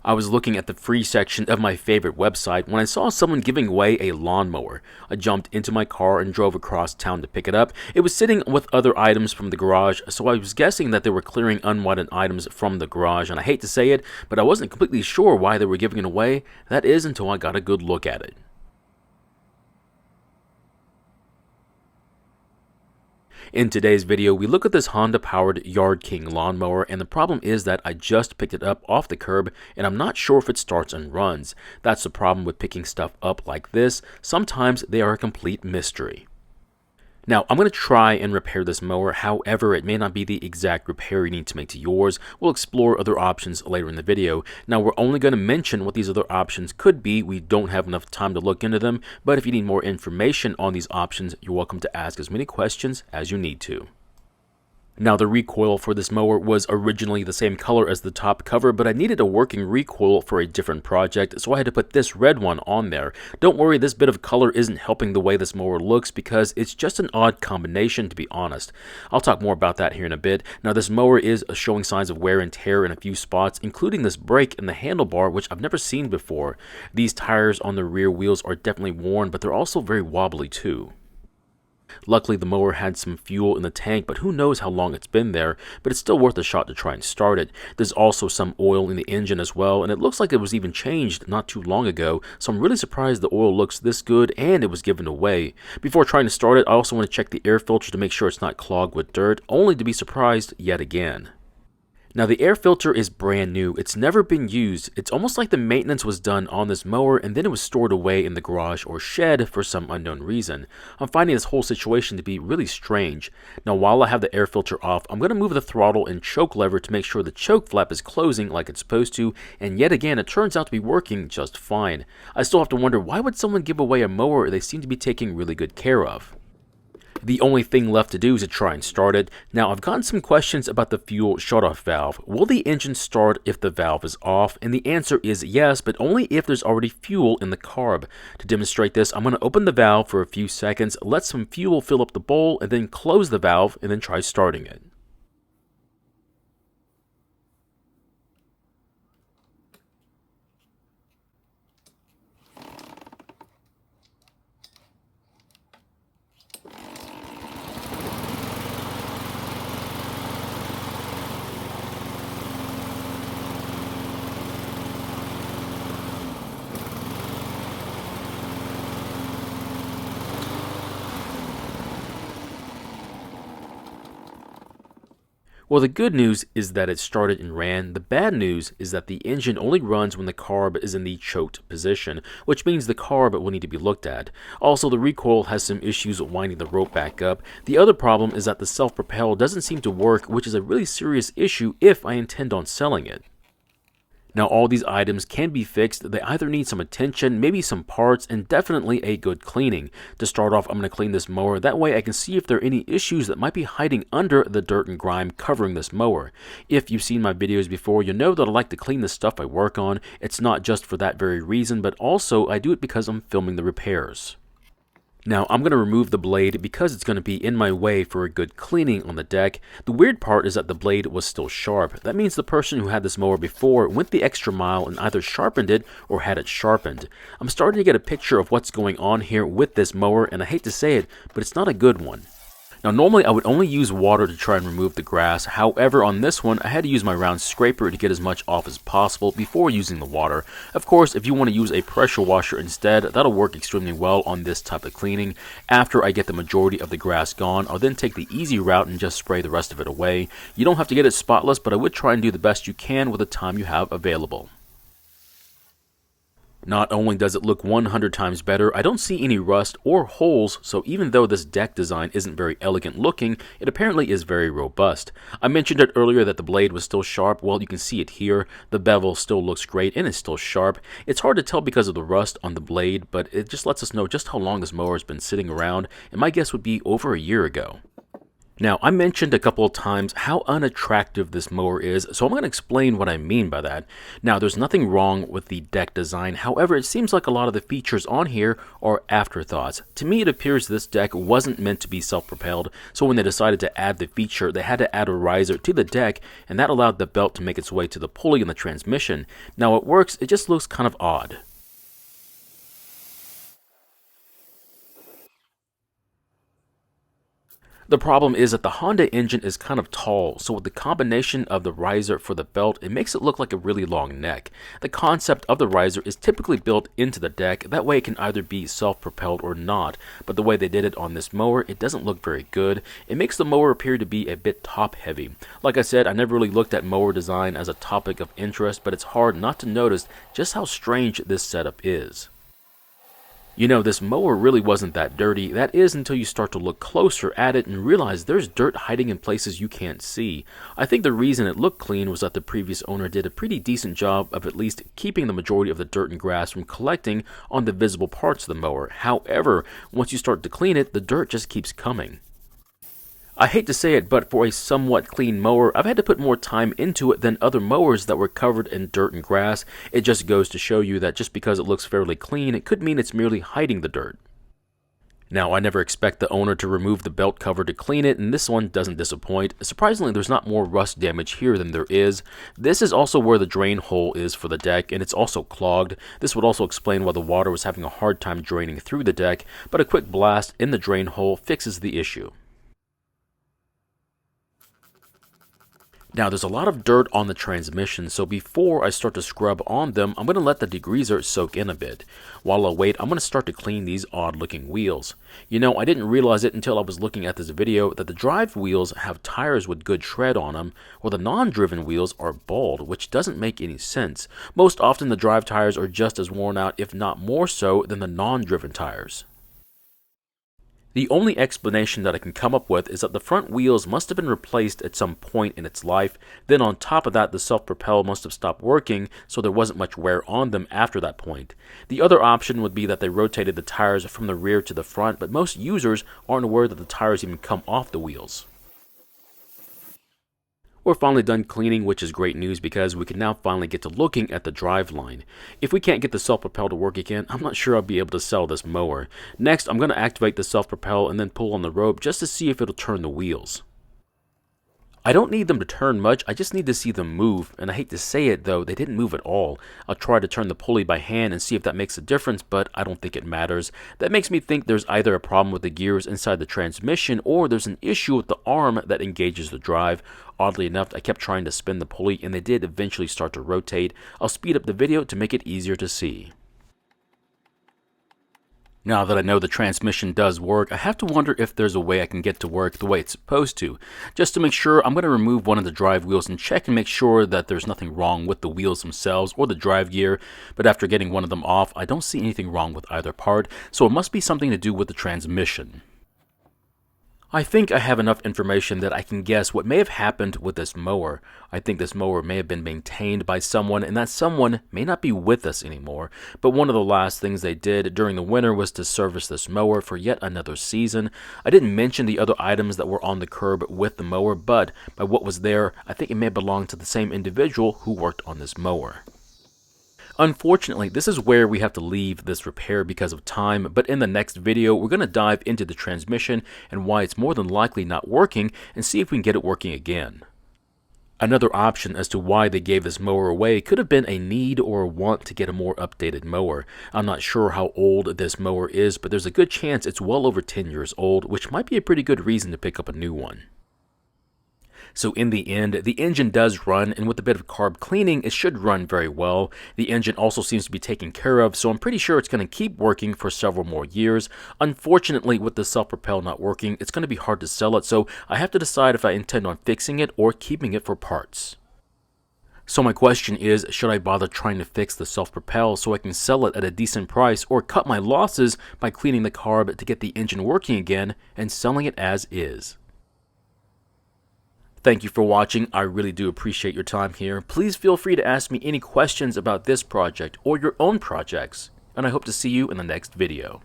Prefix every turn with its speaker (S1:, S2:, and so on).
S1: I was looking at the free section of my favorite website when I saw someone giving away a lawnmower. I jumped into my car and drove across town to pick it up. It was sitting with other items from the garage, so I was guessing that they were clearing unwanted items from the garage, and I hate to say it, but I wasn't completely sure why they were giving it away. That is until I got a good look at it. In today's video, we look at this Honda-powered Yardking lawnmower, and the problem is that I just picked it up off the curb, and I'm not sure if it starts and runs. That's the problem with picking stuff up like this. Sometimes they are a complete mystery. Now, I'm going to try and repair this mower, however, it may not be the exact repair you need to make to yours. We'll explore other options later in the video. Now, we're only going to mention what these other options could be. We don't have enough time to look into them, but if you need more information on these options, you're welcome to ask as many questions as you need to. Now, the recoil for this mower was originally the same color as the top cover, but I needed a working recoil for a different project, so I had to put this red one on there. Don't worry, this bit of color isn't helping the way this mower looks because it's just an odd combination, to be honest. I'll talk more about that here in a bit. Now, this mower is showing signs of wear and tear in a few spots, including this brake and the handlebar, which I've never seen before. These tires on the rear wheels are definitely worn, but they're also very wobbly too. Luckily, the mower had some fuel in the tank, but who knows how long it's been there, but it's still worth a shot to try and start it. There's also some oil in the engine as well, and it looks like it was even changed not too long ago, so I'm really surprised the oil looks this good and it was given away. Before trying to start it, I also want to check the air filter to make sure it's not clogged with dirt, only to be surprised yet again. Now, the air filter is brand new. It's never been used. It's almost like the maintenance was done on this mower and then it was stored away in the garage or shed for some unknown reason. I'm finding this whole situation to be really strange. Now, while I have the air filter off, I'm going to move the throttle and choke lever to make sure the choke flap is closing like it's supposed to, and yet again, it turns out to be working just fine. I still have to wonder, why would someone give away a mower they seem to be taking really good care of? The only thing left to do is to try and start it. Now, I've gotten some questions about the fuel shutoff valve. Will the engine start if the valve is off? And the answer is yes, but only if there's already fuel in the carb. To demonstrate this, I'm going to open the valve for a few seconds, let some fuel fill up the bowl, and then close the valve and then try starting it. Well, the good news is that it started and ran. The bad news is that the engine only runs when the carb is in the choked position, which means the carb will need to be looked at. Also, the recoil has some issues winding the rope back up. The other problem is that the self-propel doesn't seem to work, which is a really serious issue if I intend on selling it. Now, all these items can be fixed. They either need some attention, maybe some parts, and definitely a good cleaning. To start off, I'm going to clean this mower. That way I can see if there are any issues that might be hiding under the dirt and grime covering this mower. If you've seen my videos before, you know that I like to clean the stuff I work on. It's not just for that very reason, but also I do it because I'm filming the repairs. Now, I'm going to remove the blade because it's going to be in my way for a good cleaning on the deck. The weird part is that the blade was still sharp. That means the person who had this mower before went the extra mile and either sharpened it or had it sharpened. I'm starting to get a picture of what's going on here with this mower, and I hate to say it, but it's not a good one. Now, normally I would only use water to try and remove the grass. However, on this one, I had to use my round scraper to get as much off as possible before using the water. Of course, if you want to use a pressure washer instead, that'll work extremely well on this type of cleaning. After I get the majority of the grass gone, I'll then take the easy route and just spray the rest of it away. You don't have to get it spotless, but I would try and do the best you can with the time you have available. Not only does it look 100 times better, I don't see any rust or holes, so even though this deck design isn't very elegant looking, it apparently is very robust. I mentioned it earlier that the blade was still sharp. Well, you can see it here. The bevel still looks great and it's still sharp. It's hard to tell because of the rust on the blade, but it just lets us know just how long this mower has been sitting around, and my guess would be over a year ago. Now, I mentioned a couple of times how unattractive this mower is, so I'm going to explain what I mean by that. Now, there's nothing wrong with the deck design, however, it seems like a lot of the features on here are afterthoughts. To me, it appears this deck wasn't meant to be self-propelled, so when they decided to add the feature, they had to add a riser to the deck, and that allowed the belt to make its way to the pulley in the transmission. Now, it works, it just looks kind of odd. The problem is that the Honda engine is kind of tall, so with the combination of the riser for the belt, it makes it look like a really long neck. The concept of the riser is typically built into the deck, that way it can either be self-propelled or not, but the way they did it on this mower, it doesn't look very good. It makes the mower appear to be a bit top-heavy. Like I said, I never really looked at mower design as a topic of interest, but it's hard not to notice just how strange this setup is. You know, this mower really wasn't that dirty. That is until you start to look closer at it and realize there's dirt hiding in places you can't see. I think the reason it looked clean was that the previous owner did a pretty decent job of at least keeping the majority of the dirt and grass from collecting on the visible parts of the mower. However, once you start to clean it, the dirt just keeps coming. I hate to say it, but for a somewhat clean mower, I've had to put more time into it than other mowers that were covered in dirt and grass. It just goes to show you that just because it looks fairly clean, it could mean it's merely hiding the dirt. Now, I never expect the owner to remove the belt cover to clean it, and this one doesn't disappoint. Surprisingly, there's not more rust damage here than there is. This is also where the drain hole is for the deck, and it's also clogged. This would also explain why the water was having a hard time draining through the deck, but a quick blast in the drain hole fixes the issue. Now, there's a lot of dirt on the transmission, so before I start to scrub on them, I'm going to let the degreaser soak in a bit. While I wait, I'm going to start to clean these odd-looking wheels. You know, I didn't realize it until I was looking at this video that the drive wheels have tires with good tread on them, while the non-driven wheels are bald, which doesn't make any sense. Most often, the drive tires are just as worn out, if not more so, than the non-driven tires. The only explanation that I can come up with is that the front wheels must have been replaced at some point in its life, then on top of that the self-propel must have stopped working, so there wasn't much wear on them after that point. The other option would be that they rotated the tires from the rear to the front, but most users aren't aware that the tires even come off the wheels. We're finally done cleaning, which is great news because we can now finally get to looking at the drive line. If we can't get the self-propel to work again, I'm not sure I'll be able to sell this mower. Next, I'm going to activate the self-propel and then pull on the rope just to see if it'll turn the wheels. I don't need them to turn much, I just need to see them move, and I hate to say it though, they didn't move at all. I'll try to turn the pulley by hand and see if that makes a difference, but I don't think it matters. That makes me think there's either a problem with the gears inside the transmission, or there's an issue with the arm that engages the drive. Oddly enough, I kept trying to spin the pulley, and they did eventually start to rotate. I'll speed up the video to make it easier to see. Now that I know the transmission does work, I have to wonder if there's a way I can get to work the way it's supposed to. Just to make sure, I'm going to remove one of the drive wheels and check and make sure that there's nothing wrong with the wheels themselves or the drive gear, but after getting one of them off, I don't see anything wrong with either part, so it must be something to do with the transmission. I think I have enough information that I can guess what may have happened with this mower. I think this mower may have been maintained by someone, and that someone may not be with us anymore. But one of the last things they did during the winter was to service this mower for yet another season. I didn't mention the other items that were on the curb with the mower, but by what was there, I think it may belong to the same individual who worked on this mower. Unfortunately, this is where we have to leave this repair because of time, but in the next video, we're going to dive into the transmission and why it's more than likely not working and see if we can get it working again. Another option as to why they gave this mower away could have been a need or a want to get a more updated mower. I'm not sure how old this mower is, but there's a good chance it's well over 10 years old, which might be a pretty good reason to pick up a new one. So in the end, the engine does run, and with a bit of carb cleaning, it should run very well. The engine also seems to be taken care of, so I'm pretty sure it's going to keep working for several more years. Unfortunately, with the self-propel not working, it's going to be hard to sell it, so I have to decide if I intend on fixing it or keeping it for parts. So my question is, should I bother trying to fix the self-propel so I can sell it at a decent price, or cut my losses by cleaning the carb to get the engine working again and selling it as is? Thank you for watching. I really do appreciate your time here. Please feel free to ask me any questions about this project or your own projects, and I hope to see you in the next video.